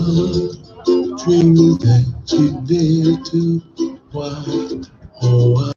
Dreams that you dare to why oh why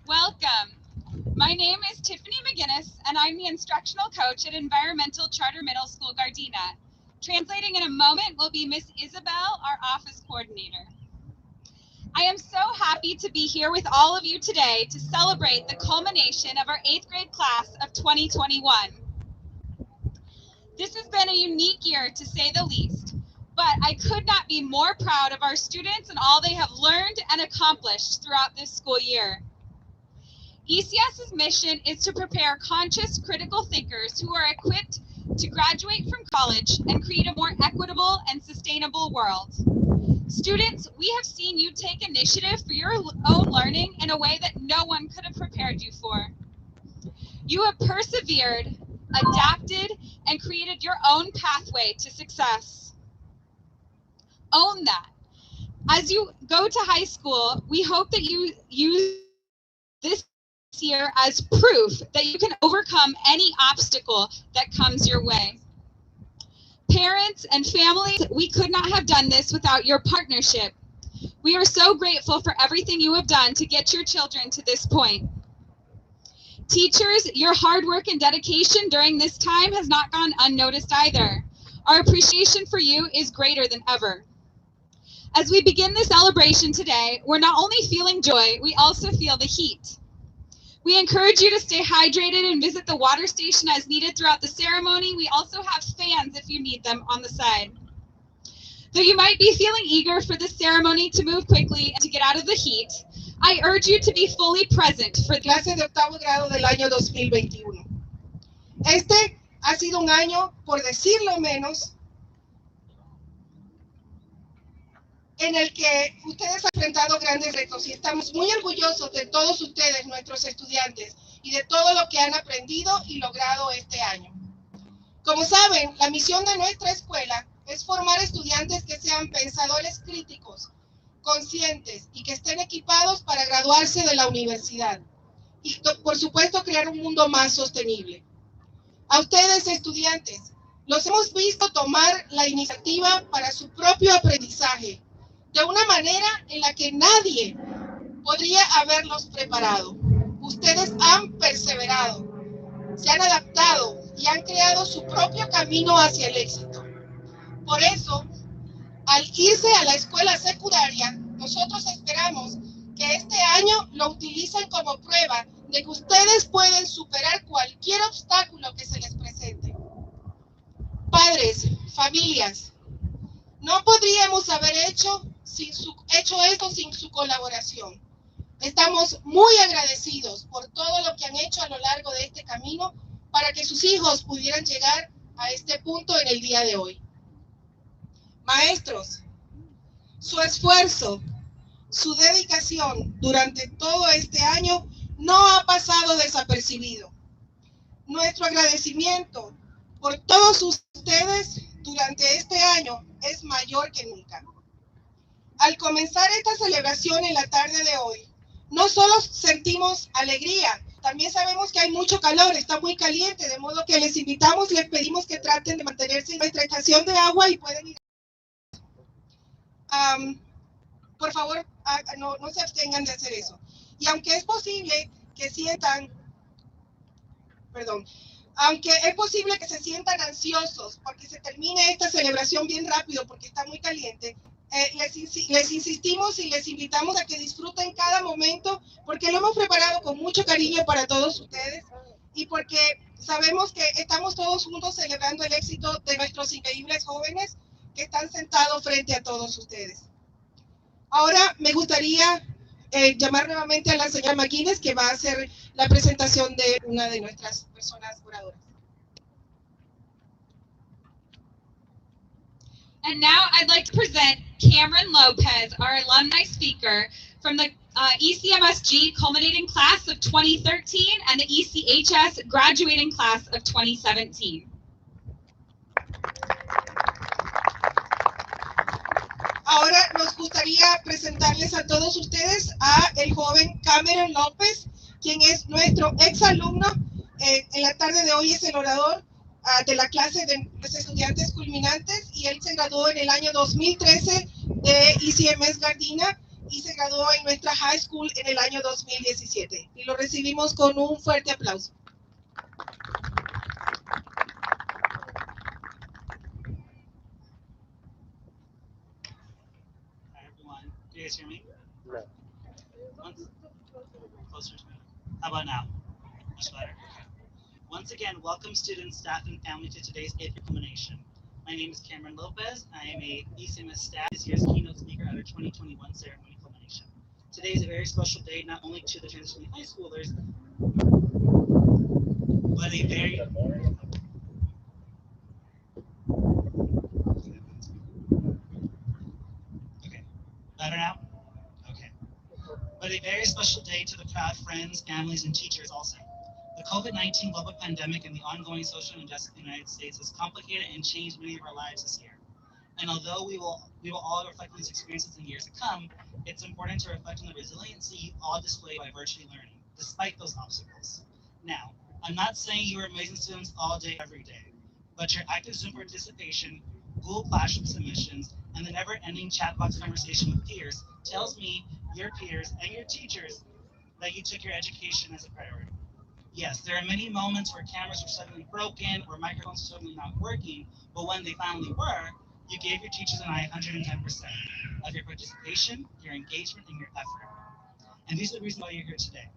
Welcome. My name is Tiffany McGinnis, and I'm the instructional coach at Environmental Charter Middle School, Gardena. Translating in a moment will be Miss Isabel, our office coordinator. I am so happy to be here with all of you today to celebrate the culmination of our 8th grade class of 2021. This has been a unique year, to say the least, but I could not be more proud of our students and all they have learned and accomplished throughout this school year. ECS's mission is to prepare conscious, critical thinkers who are equipped to graduate from college and create a more equitable and sustainable world. Students, we have seen you take initiative for your own learning in a way that no one could have prepared you for. You have persevered, adapted, and created your own pathway to success. Own that. As you go to high school, we hope that you use this year as proof that you can overcome any obstacle that comes your way. Parents and families, we could not have done this without your partnership. We are so grateful for everything you have done to get your children to this point. Teachers, your hard work and dedication during this time has not gone unnoticed either. Our appreciation for you is greater than ever. As we begin the celebration today, we're not only feeling joy, we also feel the heat. We encourage you to stay hydrated and visit the water station as needed throughout the ceremony. We also have fans if you need them on the side. Though you might be feeling eager for this ceremony to move quickly and to get out of the heat, I urge you to be fully present for clase de octavo grado del año 2021. Este ha sido un año, por decirlo menos, en el que ustedes han enfrentado grandes retos y estamos muy orgullosos de todos ustedes, nuestros estudiantes, y de todo lo que han aprendido y logrado este año. Como saben, la misión de nuestra escuela es formar estudiantes que sean pensadores críticos, conscientes y que estén equipados para graduarse de la universidad. Y, por supuesto, crear un mundo más sostenible. A ustedes, estudiantes, los hemos visto tomar la iniciativa para su propio aprendizaje, de una manera en la que nadie podría haberlos preparado. Ustedes han perseverado, se han adaptado y han creado su propio camino hacia el éxito. Por eso, al irse a la escuela secundaria, nosotros esperamos que este año lo utilicen como prueba de que ustedes pueden superar cualquier obstáculo que se les presente. Padres, familias, no podríamos haber hecho esto sin su colaboración. Estamos muy agradecidos por todo lo que han hecho a lo largo de este camino para que sus hijos pudieran llegar a este punto en el día de hoy. Maestros, su esfuerzo, su dedicación durante todo este año no ha pasado desapercibido. Nuestro agradecimiento por todos ustedes durante este año es mayor que nunca. Al comenzar esta celebración en la tarde de hoy, no solo sentimos alegría, también sabemos que hay mucho calor, está muy caliente, de modo que les invitamos, les pedimos que traten de mantenerse en nuestra estación de agua y pueden ir. Por favor, no se abstengan de hacer eso. Y aunque es posible que se sientan ansiosos porque se termine esta celebración bien rápido porque está muy caliente, les insistimos y les invitamos a que disfruten cada momento porque lo hemos preparado con mucho cariño para todos ustedes y porque sabemos que estamos todos juntos celebrando el éxito de nuestros increíbles jóvenes que están sentados frente a todos ustedes. Ahora me gustaría llamar nuevamente a la señora McGinnis, que va a hacer la presentación de una de nuestras personas oradoras. And now I'd like to present Cameron Lopez, our alumni speaker from the ECMSG culminating class of 2013 and the ECHS graduating class of 2017. Ahora nos gustaría presentarles a todos ustedes a el joven Cameron López, quien es nuestro exalumno. En la tarde de hoy es el orador. de la clase de los estudiantes culminantes, y él se graduó en el año 2013 de ECMS Gardena y se graduó en nuestra high school en el año 2017. Y lo recibimos con un fuerte aplauso. Hi everyone, do you guys hear me? No. Closer to me. How about now? Much better? Okay. Once again, welcome students, staff, and family to today's 8th culmination. My name is Cameron Lopez. I am a ECMS staff, this year's keynote speaker at our 2021 ceremony culmination. Today is a very special day, not only to the transitioning high schoolers, but a very okay. Better now? Okay. But a very special day to the crowd, friends, families, and teachers also. The COVID-19 global pandemic and the ongoing social injustice in the United States has complicated and changed many of our lives this year. And although we will all reflect on these experiences in years to come, it's important to reflect on the resiliency you all display by virtually learning, despite those obstacles. Now, I'm not saying you are amazing students all day, every day, but your active Zoom participation, Google Classroom submissions, and the never-ending chat box conversation with peers tells me, your peers, and your teachers that you took your education as a priority. Yes, there are many moments where cameras were suddenly broken or microphones were suddenly not working, but when they finally were, you gave your teachers and I 110% of your participation, your engagement, and your effort. And these are the reasons why you're here today.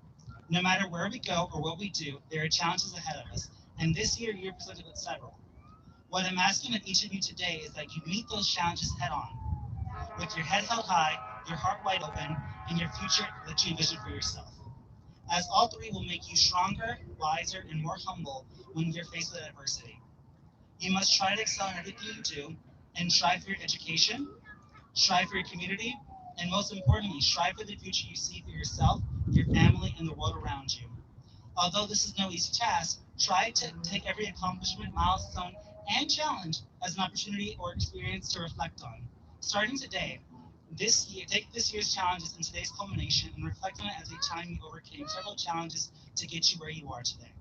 No matter where we go or what we do, there are challenges ahead of us, and this year you're presented with several. What I'm asking of each of you today is that you meet those challenges head on, with your head held high, your heart wide open, and your future that you envision for yourself. As all three will make you stronger, wiser, and more humble when you're faced with adversity. You must try to excel in everything you do, and strive for your education, strive for your community, and most importantly, strive for the future you see for yourself, your family, and the world around you. Although this is no easy task, try to take every accomplishment, milestone, and challenge as an opportunity or experience to reflect on. Starting today, this year, take this year's challenges and today's culmination and reflect on it as a time you overcame several challenges to get you where you are today.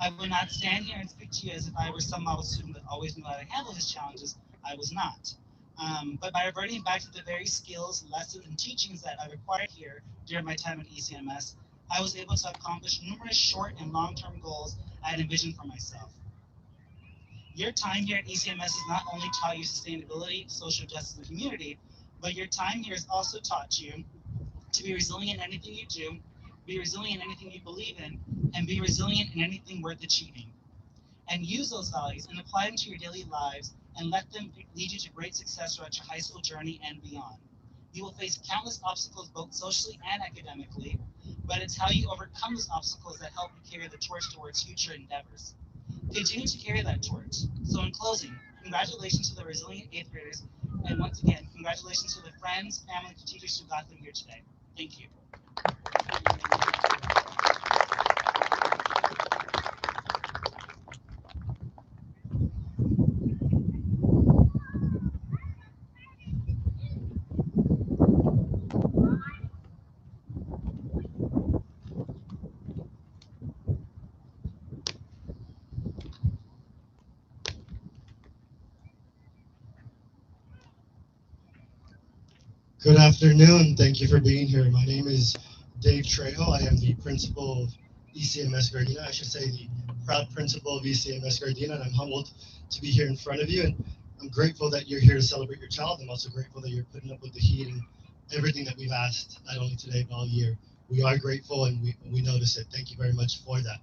I would not stand here and speak to you as if I were some model student that always knew how to handle his challenges. I was not. But by reverting back to the very skills, lessons, and teachings that I acquired here during my time at ECMS, I was able to accomplish numerous short and long-term goals I had envisioned for myself. Your time here at ECMS has not only taught you sustainability, social justice, and community, but your time here has also taught you to be resilient in anything you do, be resilient in anything you believe in, and be resilient in anything worth achieving. And use those values and apply them to your daily lives and let them lead you to great success throughout your high school journey and beyond. You will face countless obstacles both socially and academically, but it's how you overcome those obstacles that help you carry the torch towards future endeavors. Continue to carry that torch. So in closing, congratulations to the resilient 8th graders, and once again, congratulations to the friends, family, and teachers who got them here today. Thank you. Good afternoon. Thank you for being here. My name is Dave Trejo. I am the principal of ECMS Gardena. I should say the proud principal of ECMS Gardena, and I'm humbled to be here in front of you. And I'm grateful that you're here to celebrate your child. I'm also grateful that you're putting up with the heat and everything that we've asked, not only today, but all year. We are grateful and we notice it. Thank you very much for that.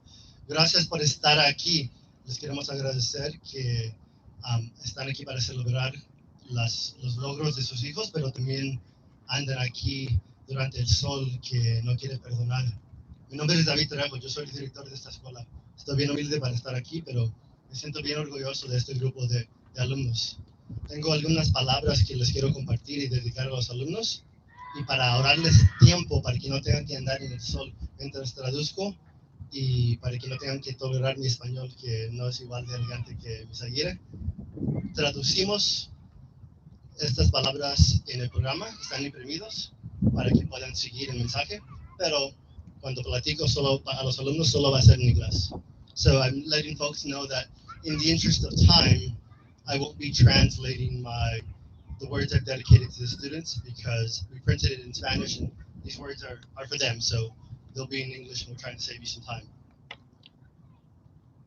Gracias por estar aquí. Les queremos agradecer que están aquí para celebrar los logros de sus hijos, pero también andan aquí durante el sol que no quiere perdonar. Mi nombre es David Trejo, yo soy el director de esta escuela. Estoy bien humilde para estar aquí, pero me siento bien orgulloso de este grupo de alumnos. Tengo algunas palabras que les quiero compartir y dedicar a los alumnos, y para ahorrarles tiempo, para que no tengan que andar en el sol mientras traduzco, y para que no tengan que tolerar mi español, que no es igual de elegante que mi Zaguire, traducimos estas palabras en el programa, están imprimidos para que puedan seguir el mensaje, pero cuando platico solo a los alumnos solo va a ser en inglés. So I'm letting folks know that In the interest of time, I won't be translating the words I've dedicated to the students because we printed it in Spanish and these words are for them. So they'll be in English and we're trying to save you some time.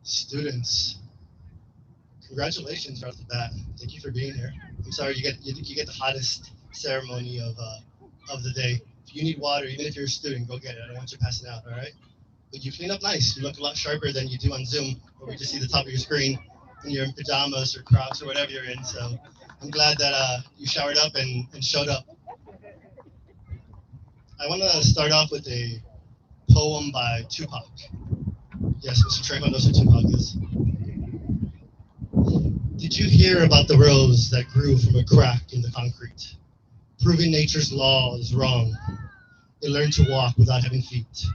Students, congratulations right off the bat. Thank you for being here. I'm sorry you get the hottest ceremony of the day. If you need water, even if you're a student, go get it. I don't want you passing out, all right? But you clean up nice. You look a lot sharper than you do on Zoom, where we just see the top of your screen and you're in pajamas or Crocs or whatever you're in. So I'm glad that you showered up and showed up. I want to start off with a poem by Tupac. Yes, Mr. Trejo knows who Tupac is. Did you hear about the rose that grew from a crack in the concrete? Proving nature's law is wrong. It learned to walk without having feet.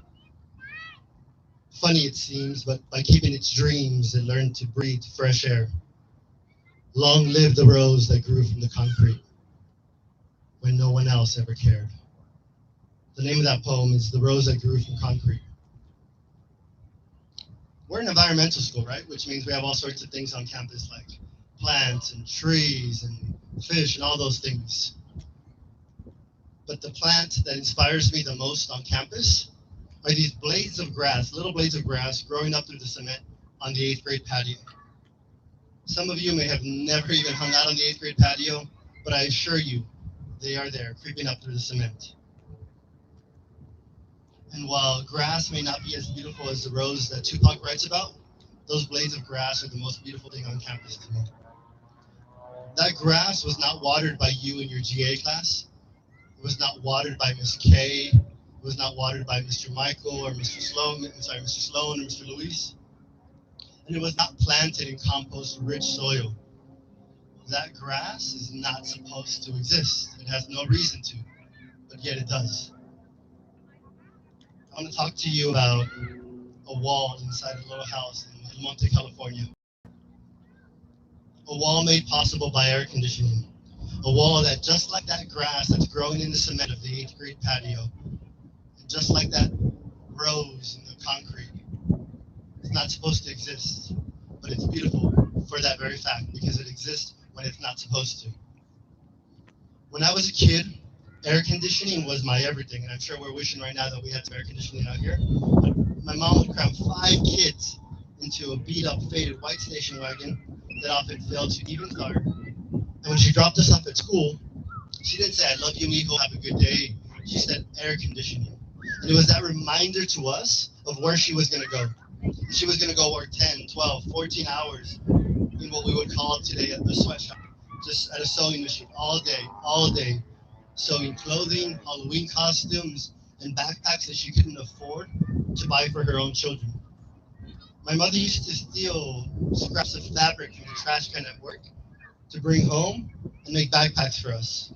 Funny it seems, but by keeping its dreams, it learned to breathe fresh air. Long live the rose that grew from the concrete when no one else ever cared. The name of that poem is The Rose That Grew from Concrete. We're an environmental school, right? Which means we have all sorts of things on campus like plants and trees and fish and all those things. But the plant that inspires me the most on campus are these blades of grass, little blades of grass growing up through the cement on the 8th grade patio. Some of you may have never even hung out on the 8th grade patio, but I assure you, they are there, creeping up through the cement. And while grass may not be as beautiful as the rose that Tupac writes about, those blades of grass are the most beautiful thing on campus to me. That grass was not watered by you in your GA class. It was not watered by Miss K. It was not watered by Mr. Michael or Mr. Sloan, Mr. Sloan or Mr. Luis. And it was not planted in compost-rich soil. That grass is not supposed to exist. It has no reason to, but yet it does. I want to talk to you about a wall inside a little house in El Monte, California. A wall made possible by air conditioning. A wall that, just like that grass that's growing in the cement of the 8th grade patio, and just like that rose in the concrete, it's not supposed to exist, but it's beautiful for that very fact because it exists when it's not supposed to. When I was a kid, air conditioning was my everything, and I'm sure we're wishing right now that we had some air conditioning out here. But my mom would cram 5 kids into a beat-up, faded white station wagon that often failed to even start. And when she dropped us off at school, she didn't say, "I love you, mijo, have a good day." She said, "air conditioning." And it was that reminder to us of where she was going to go. She was going to go work 10, 12, 14 hours in what we would call today a sweatshop, just at a sewing machine all day, sewing clothing, Halloween costumes, and backpacks that she couldn't afford to buy for her own children. My mother used to steal scraps of fabric from the trash can at work to bring home and make backpacks for us.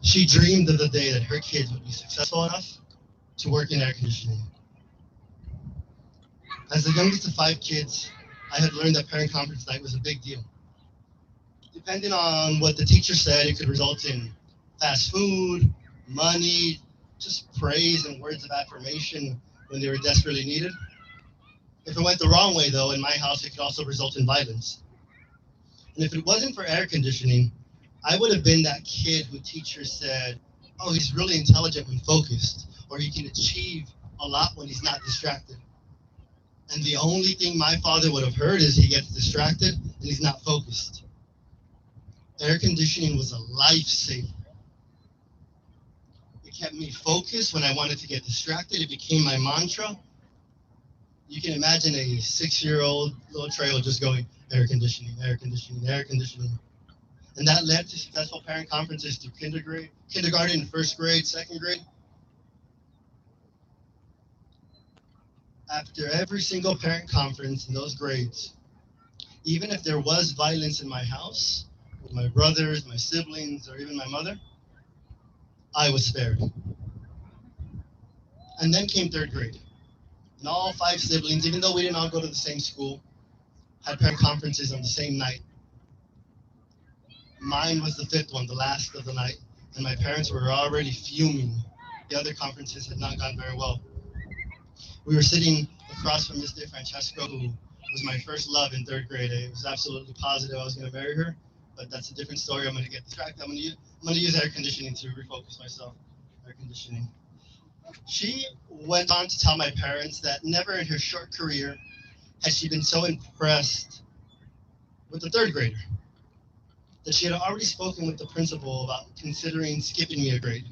She dreamed of the day that her kids would be successful enough to work in air conditioning. As the youngest of 5 kids, I had learned that parent conference night was a big deal. Depending on what the teacher said, it could result in fast food, money, just praise and words of affirmation when they were desperately needed. If it went the wrong way, though, in my house, it could also result in violence. And if it wasn't for air conditioning, I would have been that kid who teachers said, "Oh, he's really intelligent when focused," or "he can achieve a lot when he's not distracted." And the only thing my father would have heard is he gets distracted and he's not focused. Air conditioning was a lifesaver. It kept me focused when I wanted to get distracted. It became my mantra. You can imagine a 6-year-old little Trejo just going, "air conditioning, air conditioning, air conditioning." And that led to successful parent conferences through kindergarten, 1st grade, 2nd grade. After every single parent conference in those grades, even if there was violence in my house, with my brothers, my siblings, or even my mother, I was spared. And then came 3rd grade. And all 5 siblings, even though we didn't all go to the same school, had parent conferences on the same night. Mine was the 5th one, the last of the night, and my parents were already fuming. The other conferences had not gone very well. We were sitting a across from Mr. Francesco, who was my first love in third grade. I was absolutely positive I was going to marry her, but that's a different story. I'm going to get distracted. I'm going to use air conditioning to refocus myself. Air conditioning. She went on to tell my parents that never in her short career had she been so impressed with the third grader that she had already spoken with the principal about considering skipping me a grade.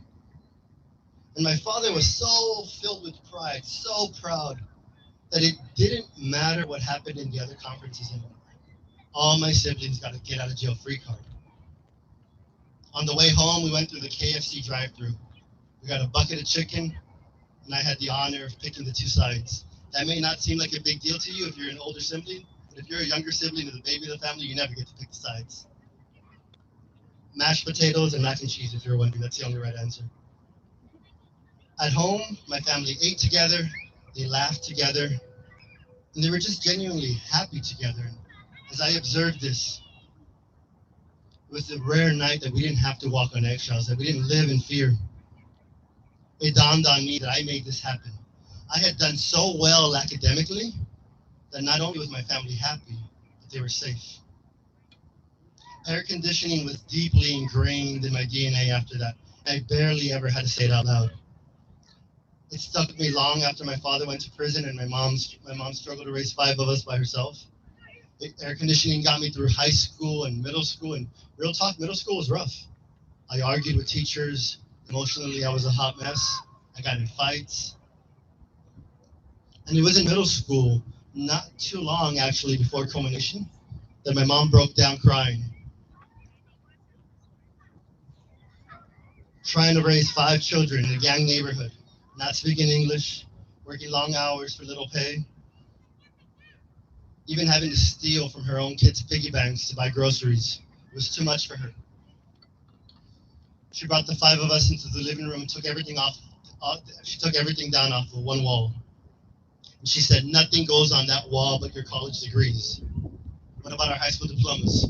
And my father was so filled with pride, so proud, that it didn't matter what happened in the other conferences anymore. All my siblings got a get out of jail free card. On the way home, we went through the KFC drive-thru. We got a bucket of chicken, and I had the honor of picking the two sides. That may not seem like a big deal to you if you're an older sibling, but if you're a younger sibling or the baby of the family, you never get to pick the sides. Mashed potatoes and mac and cheese, if you're wondering, that's the only right answer. At home, my family ate together, they laughed together, and they were just genuinely happy together. As I observed this, it was a rare night that we didn't have to walk on eggshells, that we didn't live in fear. It dawned on me that I made this happen. I had done so well academically that not only was my family happy, but they were safe. Air conditioning was deeply ingrained in my DNA after that. I barely ever had to say it out loud. It stuck with me long after my father went to prison and my mom struggled to raise five of us by herself. Air conditioning got me through high school and middle school, and real talk, middle school was rough. I argued with teachers. Emotionally, I was a hot mess. I got in fights. And it was in middle school, not too long actually before culmination, that my mom broke down crying. Trying to raise five children in a gang neighborhood, not speaking English, working long hours for little pay, even having to steal from her own kids' piggy banks to buy groceries was too much for her. She brought the five of us into the living room and took everything she took everything down off of one wall. And she said, nothing goes on that wall but your college degrees. What about our high school diplomas?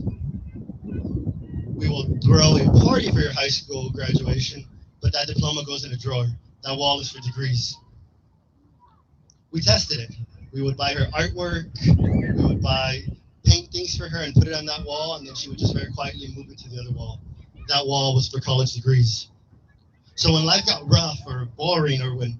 We will throw a party for your high school graduation, but that diploma goes in a drawer. That wall is for degrees. We tested it. We would buy her artwork, we would buy paintings for her and put it on that wall, and then she would just very quietly move it to the other wall. That wall was for college degrees. So when life got rough or boring, or when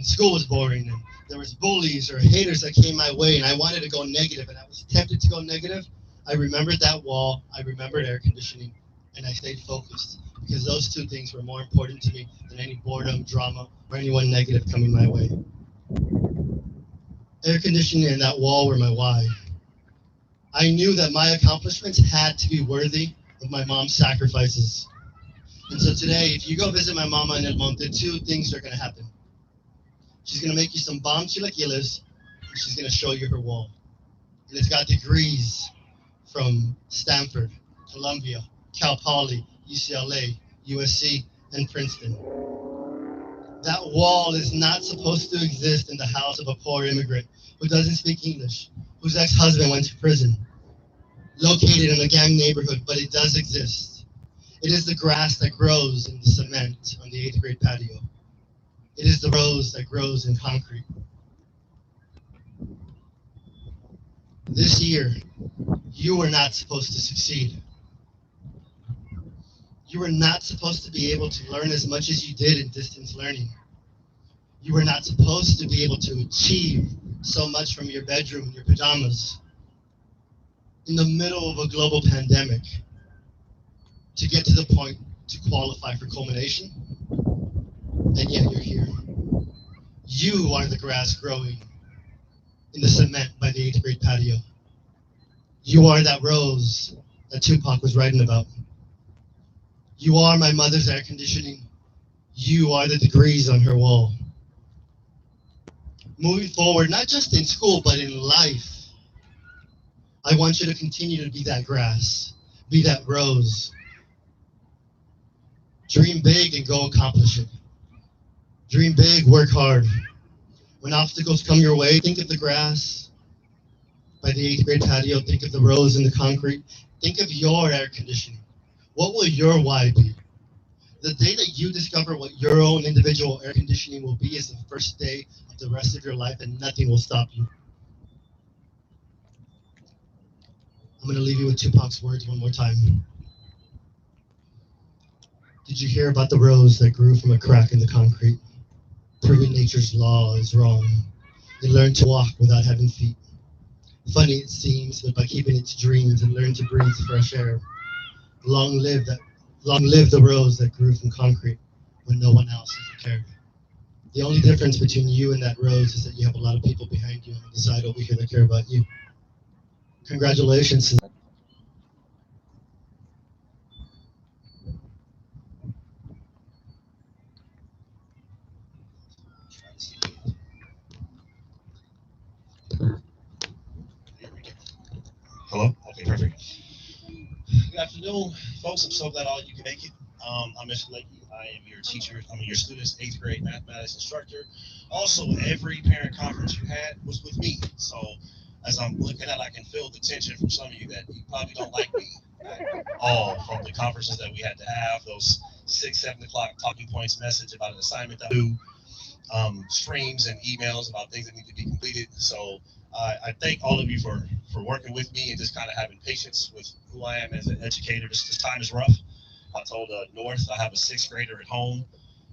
school was boring and there was bullies or haters that came my way and I wanted to go negative and I was tempted to go negative, I remembered that wall, I remembered air conditioning, and I stayed focused because those two things were more important to me than any boredom, drama, or anyone negative coming my way. Air conditioning and that wall were my why. I knew that my accomplishments had to be worthy of my mom's sacrifices. And so today, if you go visit my mama in El Monte, two things are going to happen. She's going to make you some bomb chilaquiles, and she's going to show you her wall. And it's got degrees from Stanford, Columbia, Cal Poly, UCLA, USC, and Princeton. That wall is not supposed to exist in the house of a poor immigrant who doesn't speak English, whose ex-husband went to prison, located in a gang neighborhood, but it does exist. It is the grass that grows in the cement on the 8th grade patio. It is the rose that grows in concrete. This year, you were not supposed to succeed. You were not supposed to be able to learn as much as you did in distance learning. You were not supposed to be able to achieve so much from your bedroom in your pajamas in the middle of a global pandemic to get to the point to qualify for culmination, and yet you're here. You are the grass growing in the cement by the 8th grade patio. You are that rose that Tupac was writing about. You are my mother's air conditioning. You are the degrees on her wall. Moving forward, not just in school, but in life, I want you to continue to be that grass, be that rose. Dream big and go accomplish it. Dream big, work hard. When obstacles come your way, think of the grass by the 8th grade patio, think of the rose in the concrete, think of your air conditioning. What will your why be? The day that you discover what your own individual air conditioning will be is the first day of the rest of your life, and nothing will stop you. I'm going to leave you with Tupac's words one more time. Did you hear about the rose that grew from a crack in the concrete? Proving nature's law is wrong. It learned to walk without having feet. Funny it seems, but by keeping its dreams and learned to breathe fresh air. Long live that long live the rose that grew from concrete when no one else ever cared. The only difference between you and that rose is that you have a lot of people behind you on the side over here that care about you. Congratulations. Hello? Okay, perfect. Good afternoon, folks. I'm so glad all of you can make it. I'm Mr. Lakey. I am your teacher. I'm your student's 8th grade mathematics instructor. Also, every parent conference you had was with me. So as I'm looking at, I can feel the tension from some of you that you probably don't like me at all from the conferences that we had to have, those 6, 7 o'clock talking points message about an assignment that we do, streams and emails about things that need to be completed. So I thank all of you for working with me and just kind of having patience with who I am as an educator. This time is rough. I told North I have a 6th grader at home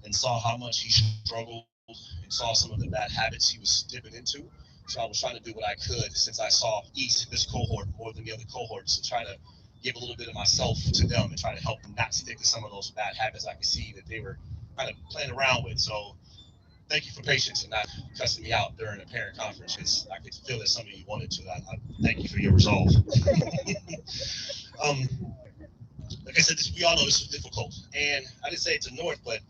and saw how much he struggled and saw some of the bad habits he was dipping into. So I was trying to do what I could since I saw East, this cohort, more than the other cohorts, to try to give a little bit of myself to them and try to help them not stick to some of those bad habits I could see that they were kind of playing around with. So thank you for patience and not cussing me out during a parent conference, because I could feel that some of you wanted to. I thank you for your resolve. um, like I said, we all know this was difficult, and I didn't say it to North, but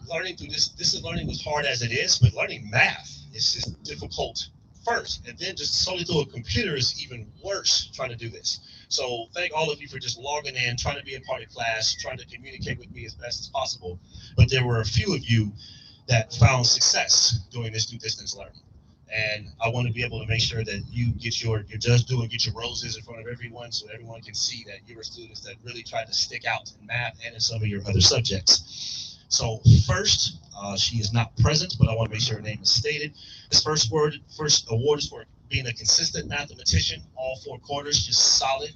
learning through this is learning as hard as it is, but learning math is just difficult first, and then just solely through a computer is even worse trying to do this. So thank all of you for just logging in, trying to be a part of class, trying to communicate with me as best as possible. But there were a few of you that found success doing this through distance learning. And I want to be able to make sure that you get your just do and get your roses in front of everyone so everyone can see that you're students that really tried to stick out in math and in some of your other subjects. So first, she is not present, but I want to make sure her name is stated. This first award is for being a consistent mathematician, all 4 quarters, just solid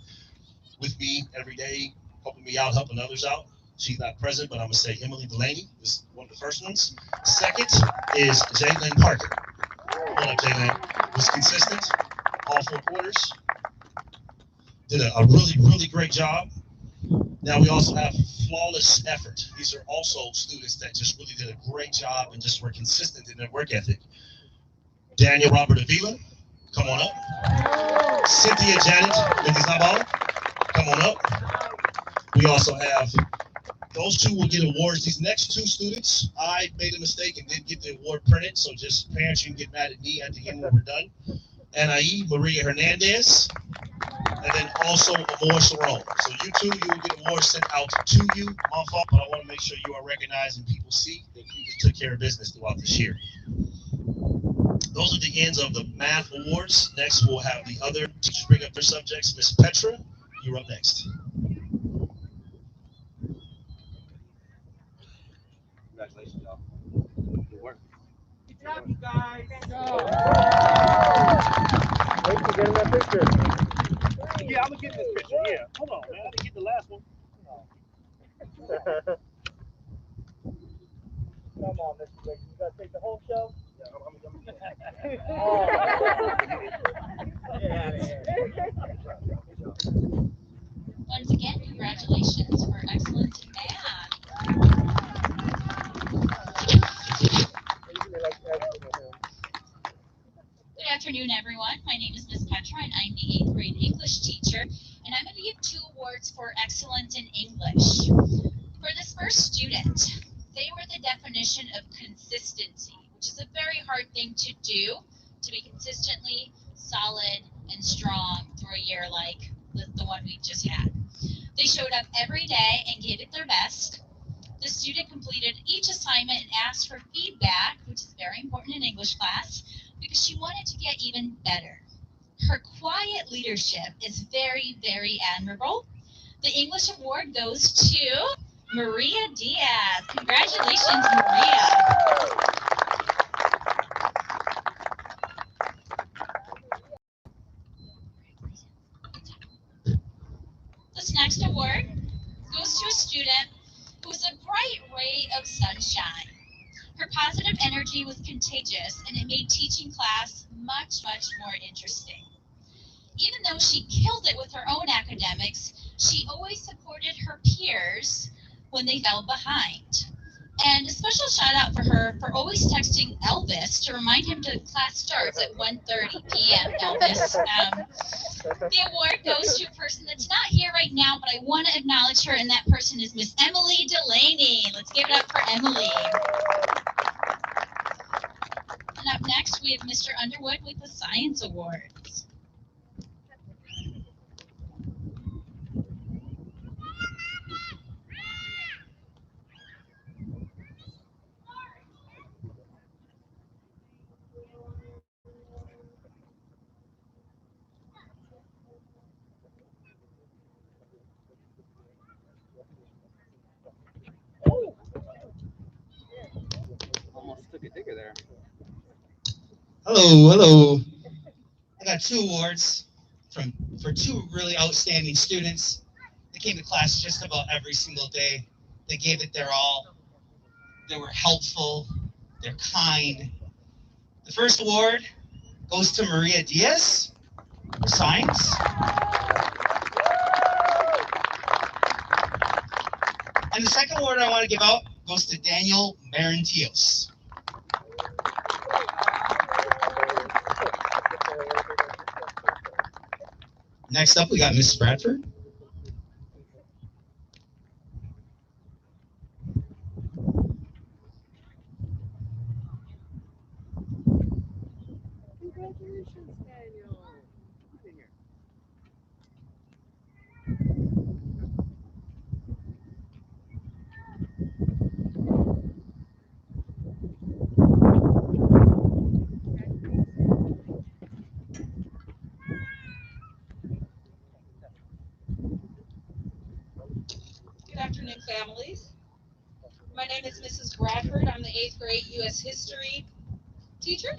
with me every day, helping me out, helping others out. She's not present, but I'm going to say Emily Delaney is one of the first ones. Second is Jalen Parker. What up, Jalen? Was consistent, all 4 quarters. Did a really, really great job. Now we also have flawless effort. These are also students that just really did a great job and just were consistent in their work ethic. Daniel Robert Avila, come on up. Cynthia Janet Lindizabal, come on up. We also have, those 2 will get awards. These next 2 students, I made a mistake and didn't get the award printed, so just parents, you can get mad at me at the end when we're done. Anaí Maria Hernandez, and then also Amor Sharon. So you 2, you will get awards sent out to you, my fault, but I want to make sure you are recognized and people see that you just took care of business throughout this year. Those are the ends of the math awards. Next, we'll have the other teachers bring up their subjects. Miss Petra, you're up next. Congratulations, y'all. Good work. Good job, you guys. Wait to get in that picture. Yeah, I'm gonna get this picture. Yeah, hold on, man. I didn't get the last one. Come on, Mr. Blake. You gotta take the whole show? Yeah, I'm Oh. Get out of here. Once again, congratulations for excellent math. Good afternoon, everyone. My name is Miss Petra, and I'm the 8th grade English teacher, and I'm going to give 2 awards for excellent in English. For this first student, they were the definition of consistency, which is a very hard thing to do, to be consistently solid and strong through a year like the one we just had. They showed up every day and gave it their best. The student completed each assignment and asked for feedback, which is very important in English class, because she wanted to get even better. Her quiet leadership is very, very admirable. The English award goes to Maria Diaz. Congratulations, Maria. This next award goes to a student who was a bright ray of sunshine. Her positive energy was contagious and it made teaching class much, much more interesting. Even though she killed it with her own academics, she always supported her peers when they fell behind. And a special shout out for her for always texting Elvis to remind him that class starts at 1:30 p.m. Elvis. The award goes to a person that's not here right now, but I want to acknowledge her, and that person is Miss Emily Delaney. Let's give it up for Emily. And up next, we have Mr. Underwood with the Science Awards. Almost took a digger there. Hello, hello. I got two awards for two really outstanding students. They came to class just about every single day. They gave it their all. They were helpful. They're kind. The first award goes to Maria Diaz for science. And the second award I want to give out goes to Daniel Marantios. Next up, we got Miss Bradford. Congratulations, Daniel. Get in here. Good afternoon, families. My name is Mrs. Bradford. I'm the 8th grade U.S. History teacher.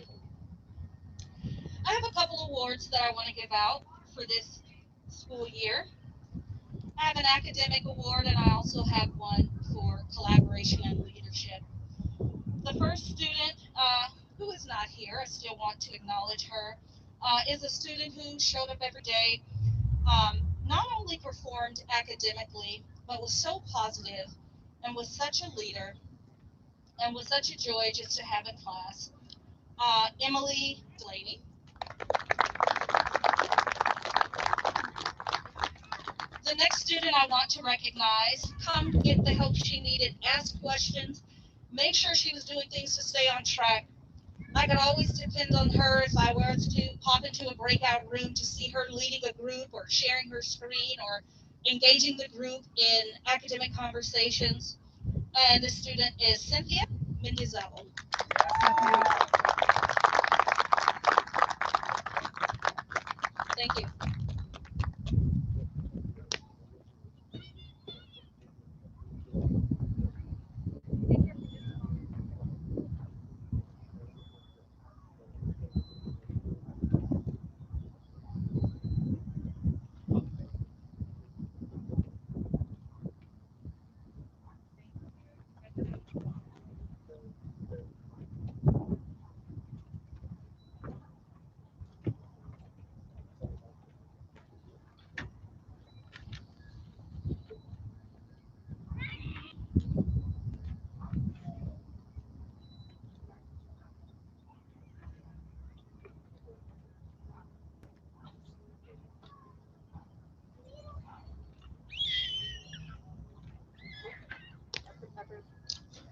I have a couple awards that I want to give out for this school year. I have an academic award and I also have one for collaboration and leadership. The first student who is not here, I still want to acknowledge her, is a student who showed up every day, not only performed academically, but was so positive and was such a leader and was such a joy just to have in class. Emily Delaney. The next student I want to recognize, come get the help she needed, ask questions, make sure she was doing things to stay on track. I could always depend on her if I were to pop into a breakout room to see her leading a group or sharing her screen or engaging the group in academic conversations. And the student is Cynthia Mendizábal. Thank you.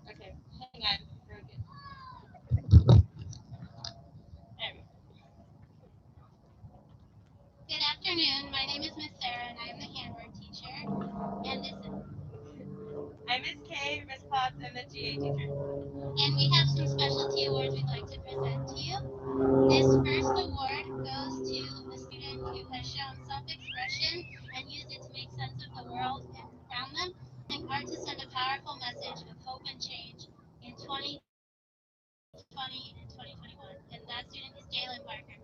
Okay, hang on. Very good. There we go. Good afternoon. My name is Miss Sarah, and I am the handwork teacher. And this is, I'm Miss Kay, Miss Potts, and the GA teacher. and we have some specialty awards we'd like to present to you. This first award goes to a student who has shown self-expression and used it to make sense of the world around them and using art to send a powerful message of hope and change in 2020 and 2021. And that student is Jalen Parker.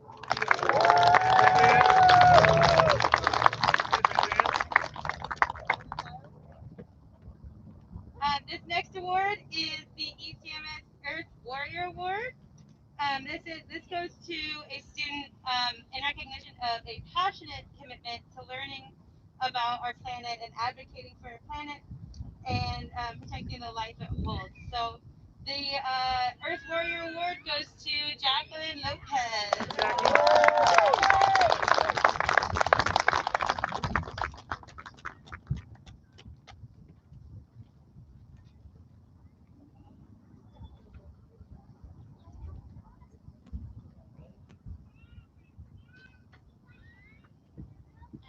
This next award is the ECMS Earth Warrior Award. This goes to a student in recognition of a passionate commitment to learning about our planet and advocating for our planet and protecting the life it holds. So the Earth Warrior Award goes to Jacqueline Lopez.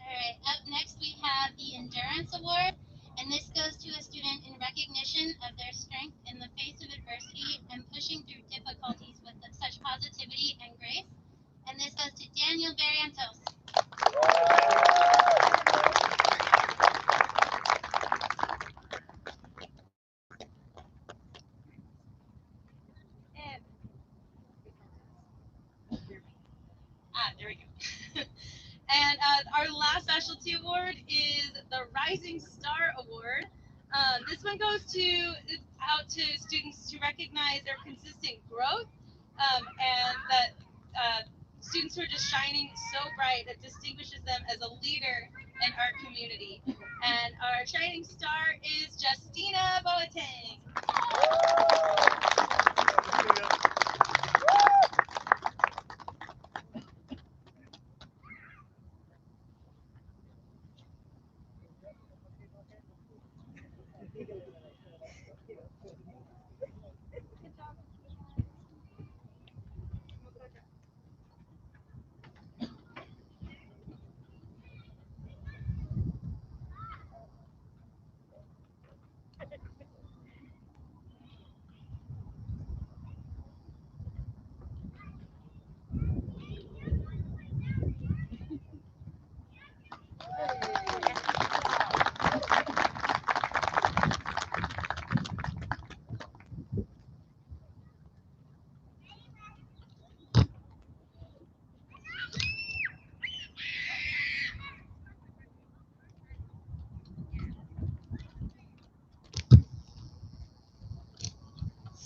Alright, up next we have the Endurance Award, and this goes to a student in recognition of their strength in the face of adversity and pushing through difficulties with such positivity and grace. And this goes to Daniel Barrientos. There we go. And our last specialty award is the Rising Star Award. This one goes out to students to recognize their consistent growth and that students who are just shining so bright that distinguishes them as a leader in our community. And our shining star is Justina Boateng.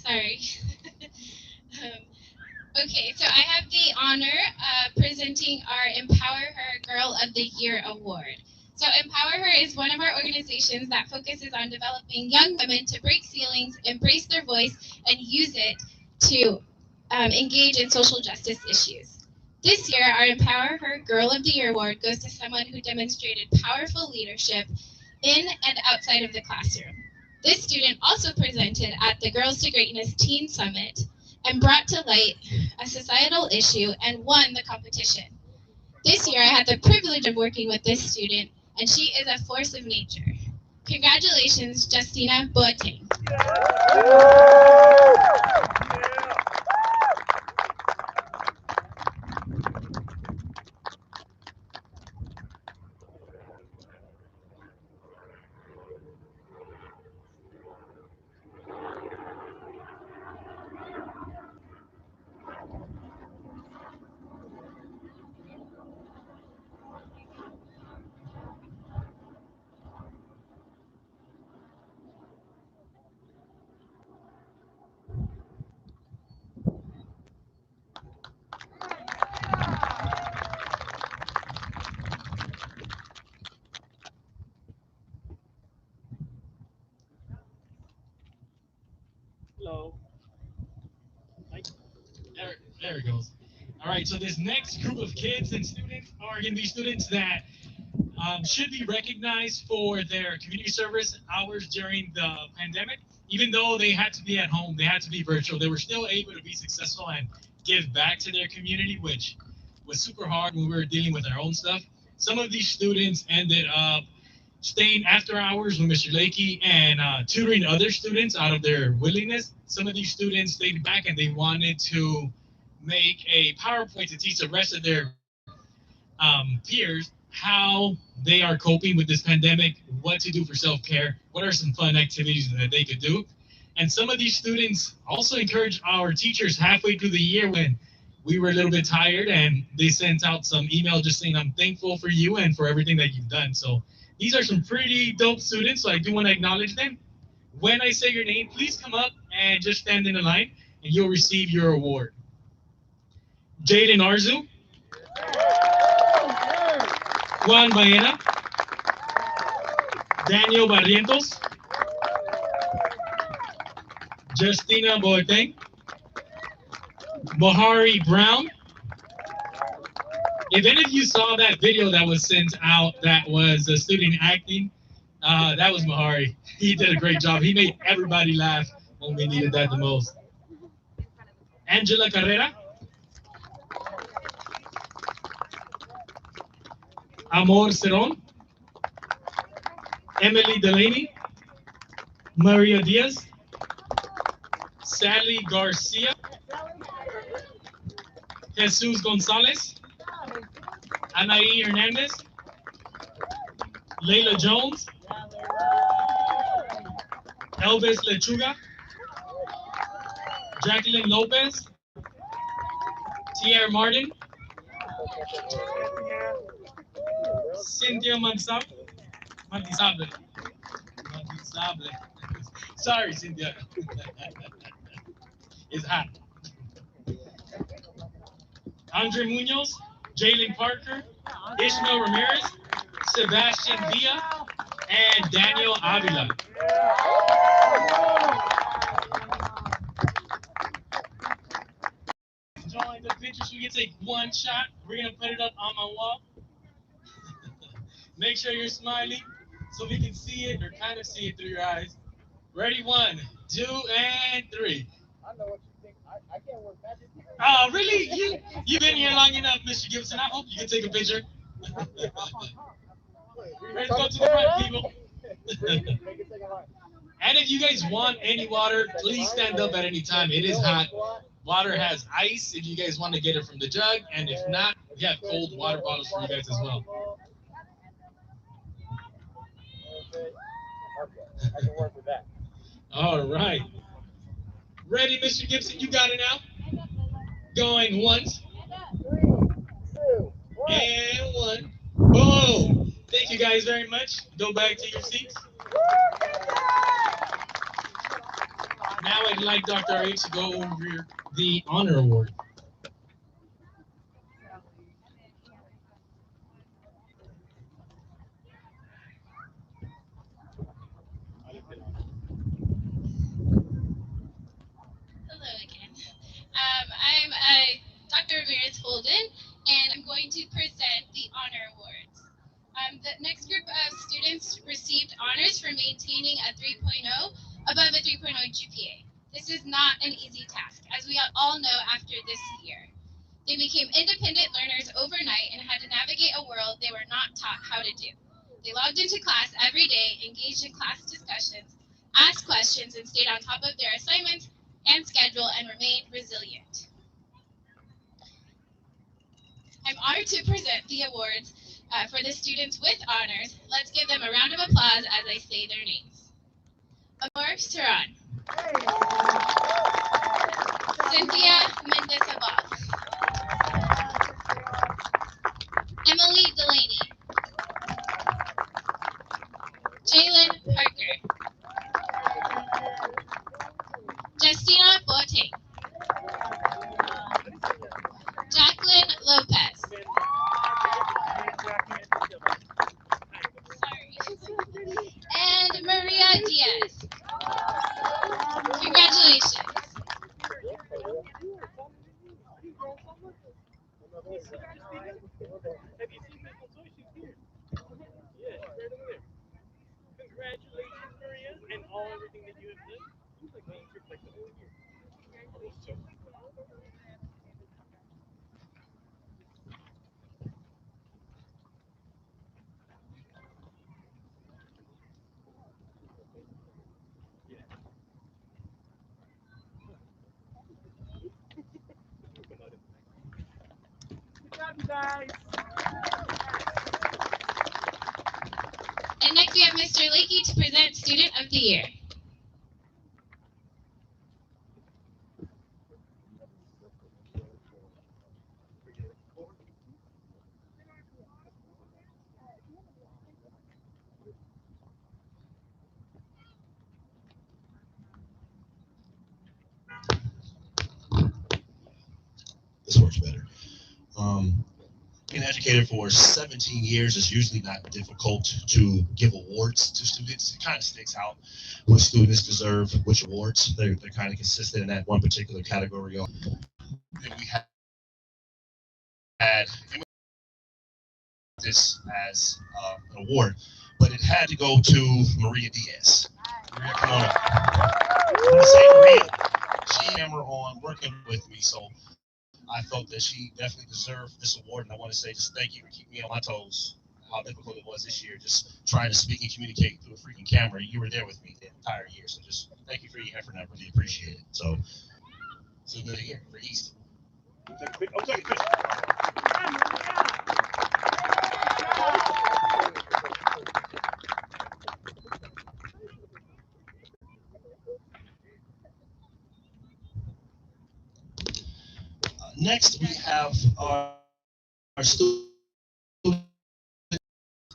Sorry. Okay, so I have the honor of presenting our Empower Her Girl of the Year Award. So Empower Her is one of our organizations that focuses on developing young women to break ceilings, embrace their voice, and use it to engage in social justice issues. This year, our Empower Her Girl of the Year Award goes to someone who demonstrated powerful leadership in and outside of the classroom. This student also presented at the Girls to Greatness Teen Summit and brought to light a societal issue and won the competition. This year, I had the privilege of working with this student, and she is a force of nature. Congratulations, Justina Boateng. Hello. There it goes. All right, so this next group of kids and students are going to be students that should be recognized for their community service hours during the pandemic. Even though they had to be at home, they had to be virtual, they were still able to be successful and give back to their community, which was super hard when we were dealing with our own stuff. Some of these students ended up staying after hours with Mr. Lakey and tutoring other students out of their willingness. Some of these students stayed back and they wanted to make a PowerPoint to teach the rest of their peers how they are coping with this pandemic, what to do for self-care, what are some fun activities that they could do. And some of these students also encouraged our teachers halfway through the year when we were a little bit tired, and they sent out some email just saying, I'm thankful for you and for everything that you've done. So these are some pretty dope students, so I do want to acknowledge them. When I say your name, please come up and just stand in the line and you'll receive your award. Jaden Arzu, Juan Baena, Daniel Barrientos, Justina Boateng, Mohari Brown. If any of you saw that video that was sent out that was a student acting, that was Mahari. He did a great job. He made everybody laugh when we needed that the most. Angela Carrera, Amor Ceron, Emily Delaney, Maria Diaz, Sally Garcia, Jesus Gonzalez, Anaí Hernandez, Layla Jones, Elvis Lechuga, Jacqueline Lopez, Tierra Martin, Cynthia Mantizable. Sorry, Cynthia. It's hot. Andre Munoz, Jalen Parker, Ishmael Ramirez, Sebastian Villa, and Daniel Avila. Join the pictures. We can take one shot. We're gonna put it up on my wall. Make sure you're smiling so we can see it or kind of see it through your eyes. Ready? 1, 2, and 3. I know what you think. I can't work magic. Oh, really? You've been here long enough, Mr. Gibson. I hope you can take a picture. Ready to go to the front, people. And if you guys want any water, please stand up at any time. It is hot. Water has ice if you guys want to get it from the jug. And if not, we have cold water bottles for you guys as well. Okay, I can work with that. All right. Ready, Mr. Gibson? You got it now? Going once. 3, 2, 1. And 1. Boom. Thank you guys very much. Go back to your seats. Now I'd like Dr. H to go over the honor award. Hello again. I'm Dr. Ramirez Holden, and I'm going to present the honor awards. The next group of students received honors for maintaining a 3.0 above a 3.0 GPA. This is not an easy task, as we all know after this year. They became independent learners overnight and had to navigate a world they were not taught how to do. They logged into class every day, engaged in class discussions, asked questions, and stayed on top of their assignments and schedule and remained resilient. I'm honored to present the awards for the students with honors. Let's give them a round of applause as I say their names. Amor Saran, Cynthia Mendez-Abad, Emily Delaney, Jalen Parker, Justina Boateng, Jacqueline Lopez, and Maria Diaz. Congratulations. Have you seen Michael Toy? She's here. Yeah, she's right over there. Congratulations, Maria, and everything that you have done. Seems like going trip like the whole year. Almost 2. Good job, you guys. Mr. Lakey to present Student of the Year. This works better. Being an educator for 17 years is usually not difficult to give awards to students. It kind of sticks out what students deserve, which awards. They're kind of consistent in that one particular category. And we had this as an award, but it had to go to Maria Diaz. Maria, come on up. I want to say Maria, she hammered on working with me, so I felt that she definitely deserved this award, and I want to say just thank you for keeping me on my toes. How difficult it was this year, just trying to speak and communicate through a freaking camera. You were there with me the entire year, so just thank you for your effort, and I really appreciate it. So good year for East. Next, we have our student.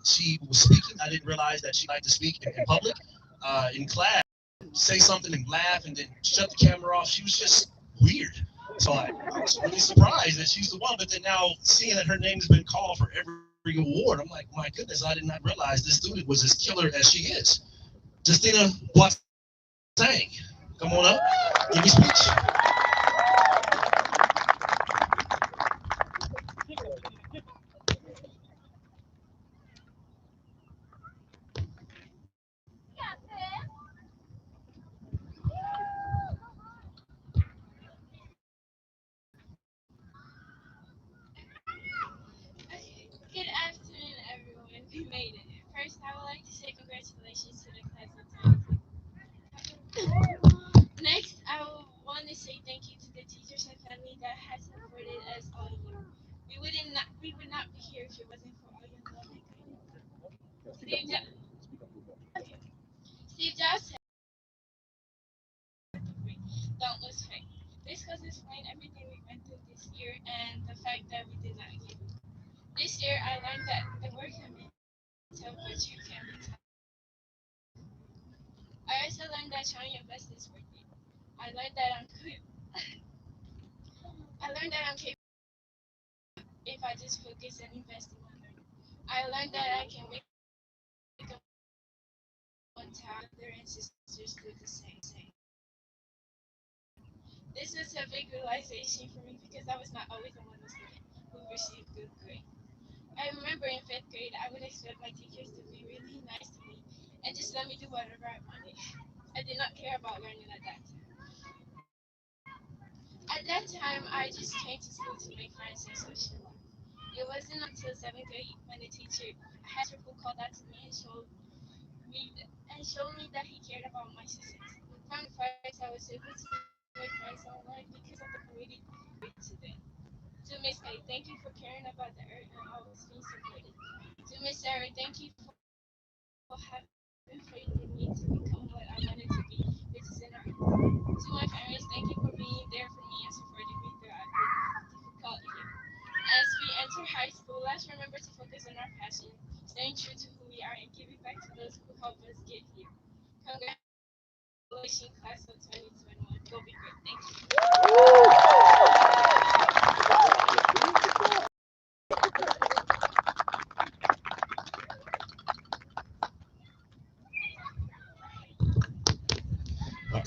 She was speaking. I didn't realize that she liked to speak in public, in class, say something and laugh, and then shut the camera off. She was just weird. So I was really surprised that she's the one. But then now seeing that her name has been called for every award, I'm like, my goodness, I did not realize this student was as killer as she is. Justina Boateng, come on up, give me speech. Good afternoon, everyone. We made it. First, I would like to say congratulations to the class of 2020. Next, I want to say thank you to the teachers and family that has supported us all year. We would not be here if it wasn't for all your love and guidance. Steve Jobs said, "Don't lose faith." This has explained everything we went through this year and the fact that we did not give up. This year, I learned that the work can be tough, but you can be tough. I also learned that trying your best is worth it. I learned that I'm capable if I just focus and invest in my learning. I learned that I can wake up one time, their ancestors did the same. This was a big realization for me because I was not always the one who received good grades. I remember in 5th grade, I would expect my teachers to be really nice to me and just let me do whatever I wanted. I did not care about learning at that time. At that time, I just came to school to make friends and social life. It wasn't until 7th grade when the teacher had who called out to me and showed me that he cared about my success. From the first, I was able to make friends online because of the community today. To Miss A, thank you for caring about the earth and always being supportive. To Miss Sarah, thank you for having faith in me to become what I wanted to be, which is an artist. To my parents, thank you for being there for me and supporting me throughout the difficult year. As we enter high school, let's remember to focus on our passion, staying true to who we are, and giving back to those who helped us get here. Congratulations, class of 2021. Go be great. Thank you.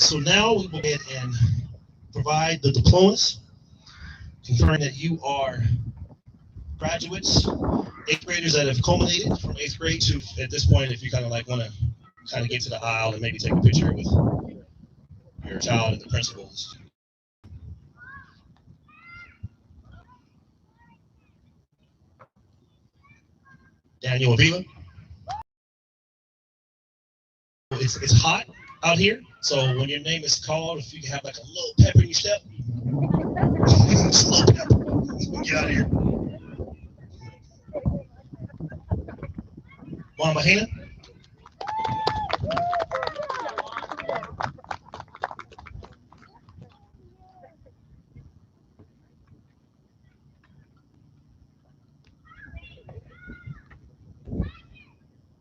So now we will go ahead and provide the diplomas, confirming that you are graduates, 8th graders that have culminated from 8th grade to, at this point, if you kind of like want to kind of get to the aisle and maybe take a picture with your child and the principals. Daniel Avila. It's hot out here, so when your name is called, if you can have like a little pep in your step, just a little pep. Get out of here. Juan Mahina.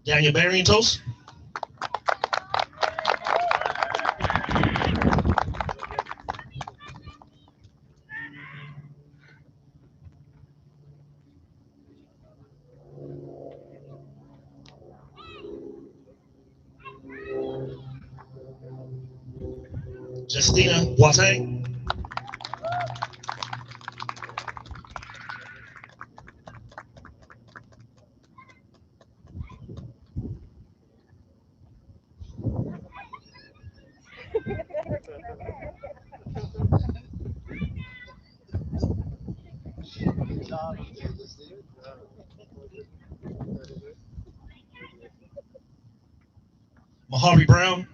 Daniel Barrientos. Justina Boateng. Mojave Brown.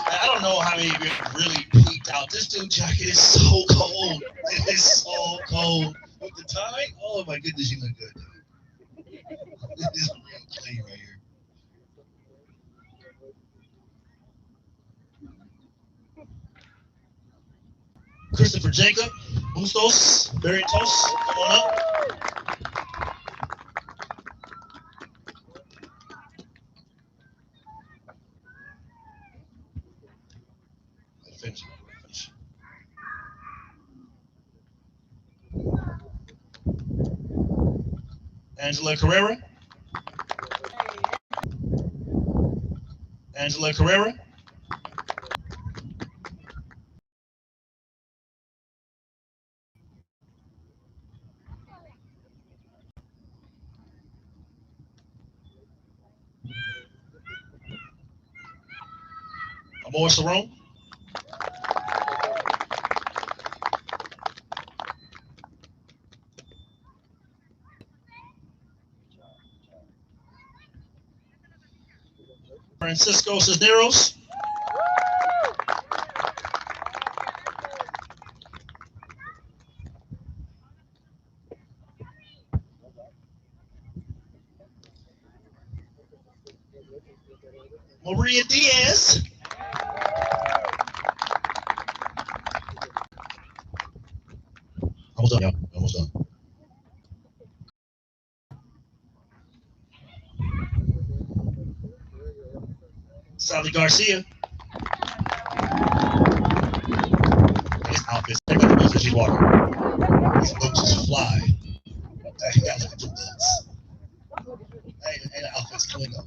I don't know how many of you have really peeked out. This dude jacket is so cold. It is so cold. With the tie, oh my goodness, you look good. This is real clean right here. Christopher Jacob, Bustos, Barrientos, come on up. Finish. Angela Carrera. Angela Carrera. Amor Cerrone. Francisco Cisneros. Maria Diaz. Almost done, y'all. Almost done. Sally Garcia. His outfits. Check out the boots that she's walking. These boots just fly. Hey, you gotta look at the boots. Hey, the outfits coming up.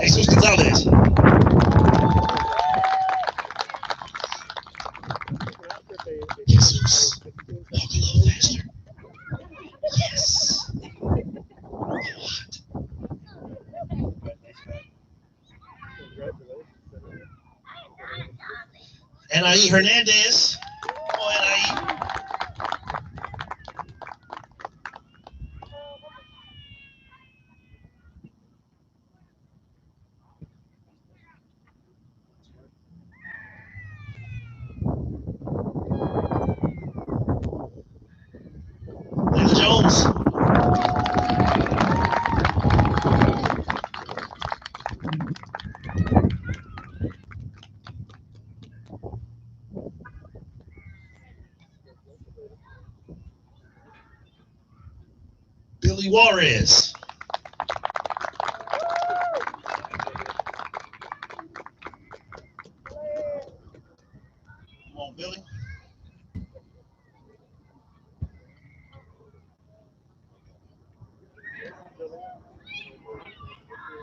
Jesus Gonzalez. Jesus. Walk a little faster. Yes. Anaí Hernandez. Come on, Anaí. Layla Jones. Billy Juarez. Come on, Billy.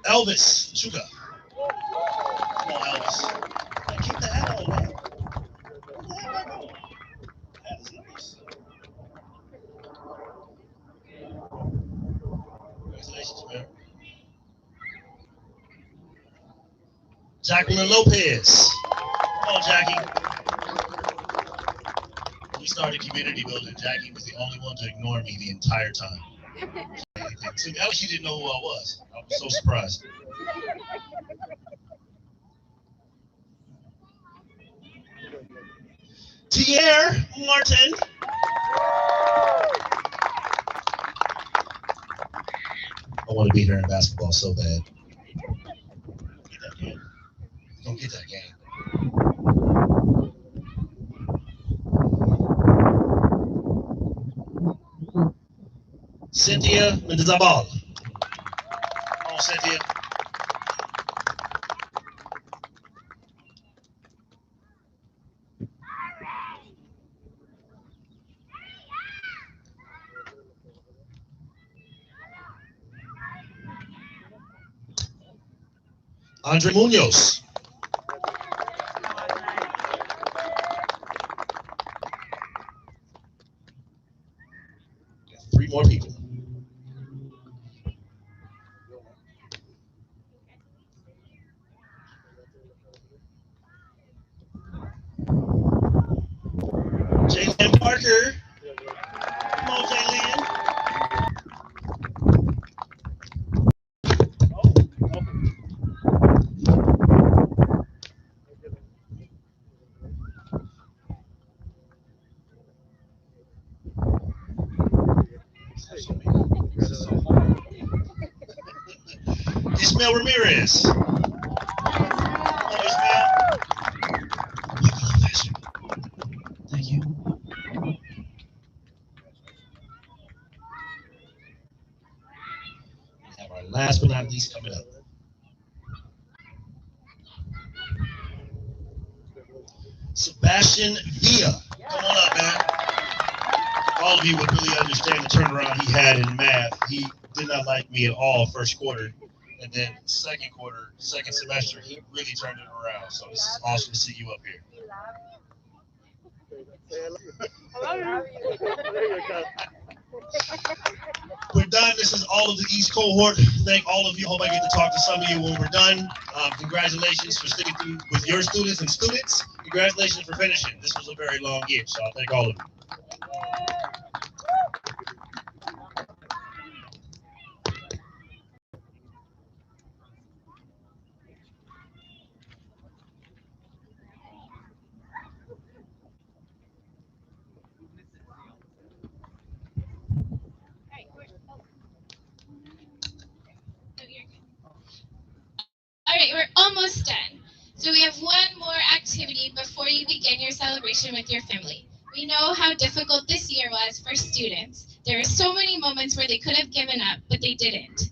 Elvis Chuka. Come on, Elvis. Man, keep the hat on, man. What the heck am I doing? Hat is nice. Congratulations, man. Jacqueline Lopez. Come on, Jackie. We started community building. Jackie was the only one to ignore me the entire time. So now she didn't know who I was. I was so surprised. Tierre Martin. I want to beat her in basketball so bad. get that game. Cynthia Mendizabal. Come on, Cynthia. Andre Munoz. Three more people. Jalen Parker. Come on, Jalen. Ismael Ramirez. Come on, Ismael. Thank you. We have our last but not least coming up. Sebastian Villa. Come on up, man. All of you would really understand the turnaround he had in math. He did not like me at all first quarter. And then second quarter, second semester, he really turned it around. So this is awesome to see you up here. We're done. This is all of the East cohort. Thank all of you. Hope I get to talk to some of you when we're done. Congratulations for sticking through with your students and students. Congratulations for finishing. This was a very long year, so I'll thank all of you. All right, we're almost done. So we have one more activity before you begin your celebration with your family. We know how difficult this year was for students. There are so many moments where they could have given up, but they didn't.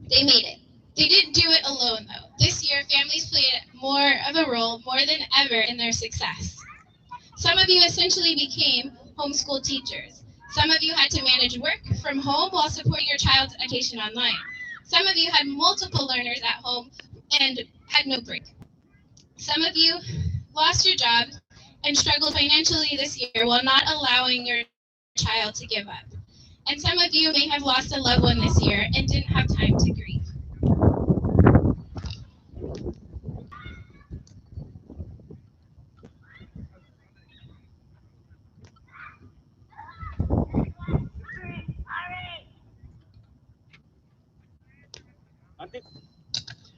They made it. They didn't do it alone, though. This year, families played more of a role, more than ever, in their success. Some of you essentially became homeschool teachers. Some of you had to manage work from home while supporting your child's education online. Some of you had multiple learners at home and had no break. Some of you lost your job and struggled financially this year while not allowing your child to give up. And some of you may have lost a loved one this year and didn't have time to grieve.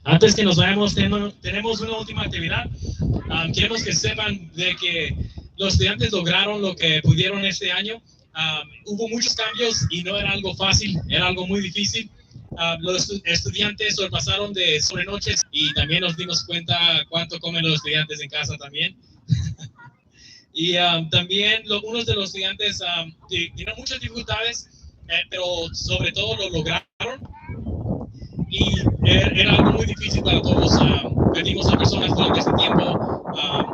Antes que nos vayamos, tenemos una última actividad. Queremos que sepan de que los estudiantes lograron lo que pudieron este año. Hubo muchos cambios y no era algo fácil, era algo muy difícil. Los estudiantes pasaron de sobrenoches y también nos dimos cuenta cuánto comen los estudiantes en casa también. Y también unos de los estudiantes tuvieron muchas dificultades, pero sobre todo lo lograron. Y era algo muy difícil para todos. Perdimos a personas durante este tiempo.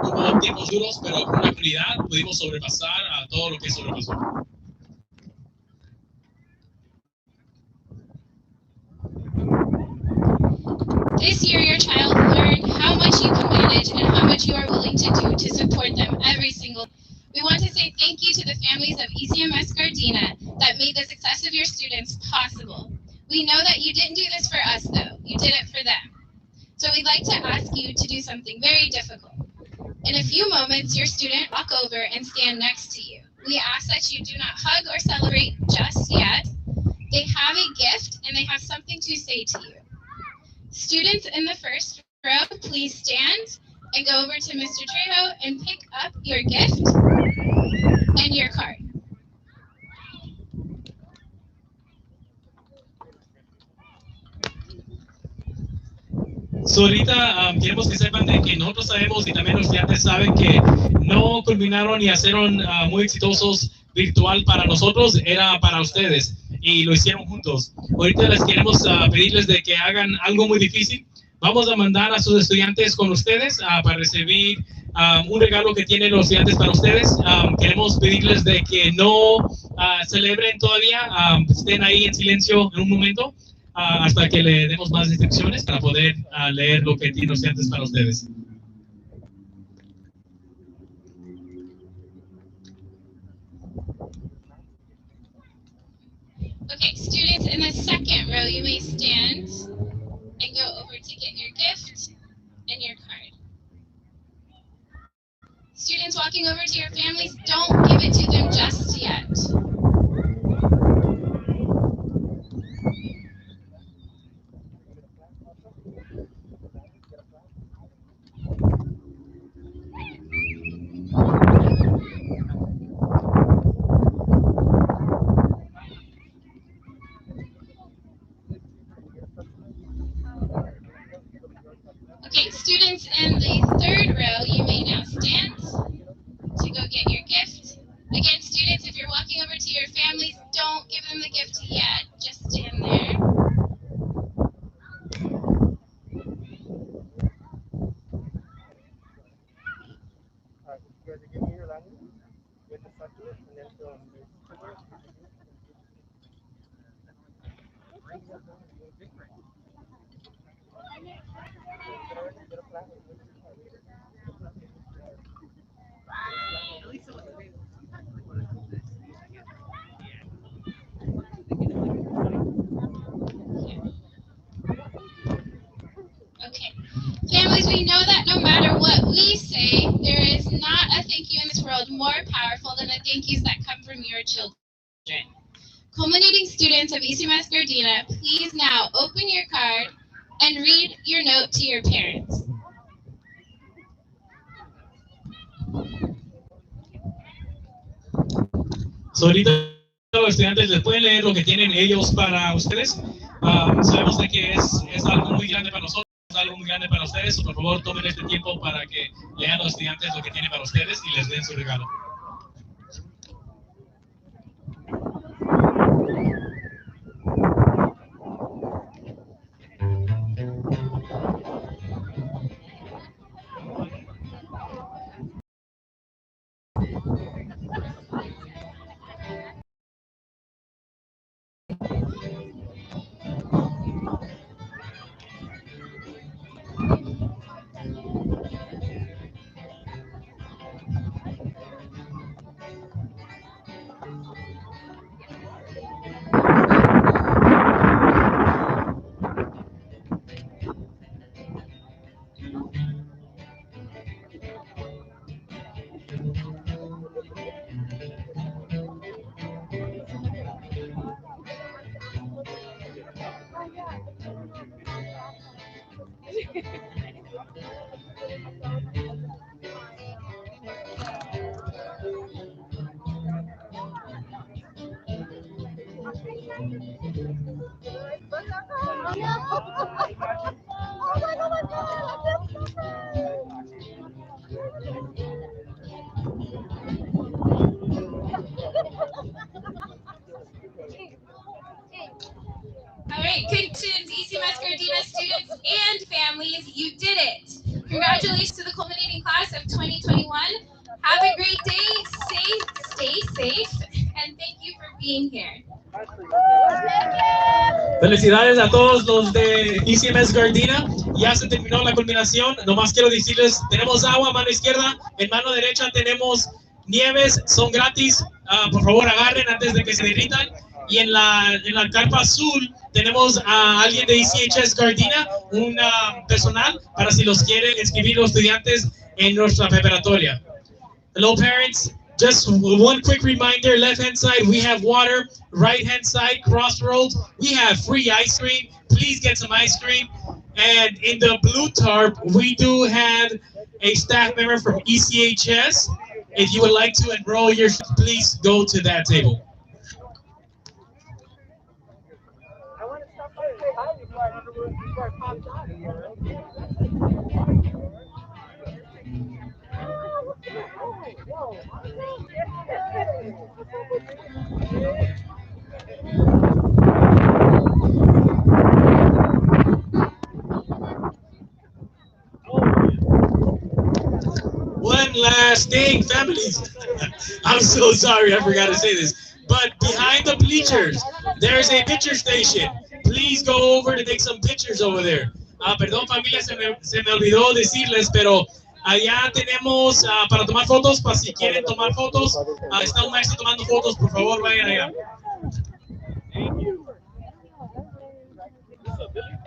Hubo tiempos duros, pero con la comunidad pudimos sobrepasar a todo lo que sobrepasó. This year, your child learned how much you can manage and how much you are willing to do to support them every single day. We want to say thank you to the families of ECMS Gardena that made the success of your students possible. We know that you didn't do this for us, though. You did it for them. So we'd like to ask you to do something very difficult. In a few moments, your student will walk over and stand next to you. We ask that you do not hug or celebrate just yet. They have a gift and they have something to say to you. Students in the first row, please stand and go over to Mr. Trejo and pick up your gift and your card. So ahorita queremos que sepan de que nosotros sabemos y también los estudiantes saben que no culminaron y hicieron muy exitosos virtual para nosotros, era para ustedes y lo hicieron juntos. Ahorita les queremos pedirles de que hagan algo muy difícil. Vamos a mandar a sus estudiantes con ustedes para recibir un regalo que tienen los estudiantes para ustedes. Queremos pedirles de que no celebren todavía, estén ahí en silencio en un momento hasta que le demos más instrucciones para poder leer lo que tiene los estudiantes para ustedes. Okay, students in the second row, you may stand and go over to get your gift and your card. Students walking over to your families, don't give it to them just yet. Okay, students in the third row, you may now stand to go get your gift. Again, students, if you're walking over to your families, don't give them the gift yet. Just stand there. Okay. Families, we know that no matter what we say, there is not a thank you in this world more powerful than the thank yous that come from your children. Culminating students of ECMS Gardena, please now open your card and read your note to your parents. So ahorita los estudiantes les pueden leer lo que tienen ellos para ustedes. Sabemos de que es algo muy grande para nosotros, es algo muy grande para ustedes. Por favor, tomen este tiempo para que lean los estudiantes lo que tienen para ustedes y les den su regalo. All right, congratulations, ECMS Gardena students and families, you did it. Congratulations to the culminating class of 2021. Have a great day, stay safe, and thank you for being here. Felicidades a todos los de ECMS Gardena. Ya se terminó la culminación. Nomás quiero decirles, tenemos agua a mano izquierda, en mano derecha tenemos nieves, son gratis. Por favor, agarren antes de que se derritan. Y en la carpa azul tenemos a alguien de ECHS Gardena, un personal, para si los quieren inscribir los estudiantes en nuestra preparatoria. Hello, parents. Just one quick reminder, left-hand side, we have water. Right-hand side, crossroads, we have free ice cream. Please get some ice cream. And in the blue tarp, we do have a staff member from ECHS. If you would like to enroll your, please go to that table. I want to stop by and say hi before I One last thing, families. I'm so sorry, I forgot to say this. But behind the bleachers, there's a picture station. Please go over to take some pictures over there. Perdón, familia, se me olvidó decirles, pero allá tenemos para tomar fotos, para si quieren tomar fotos. Está un maestro tomando fotos, por favor, vayan allá. Thank you. What's up, Billy?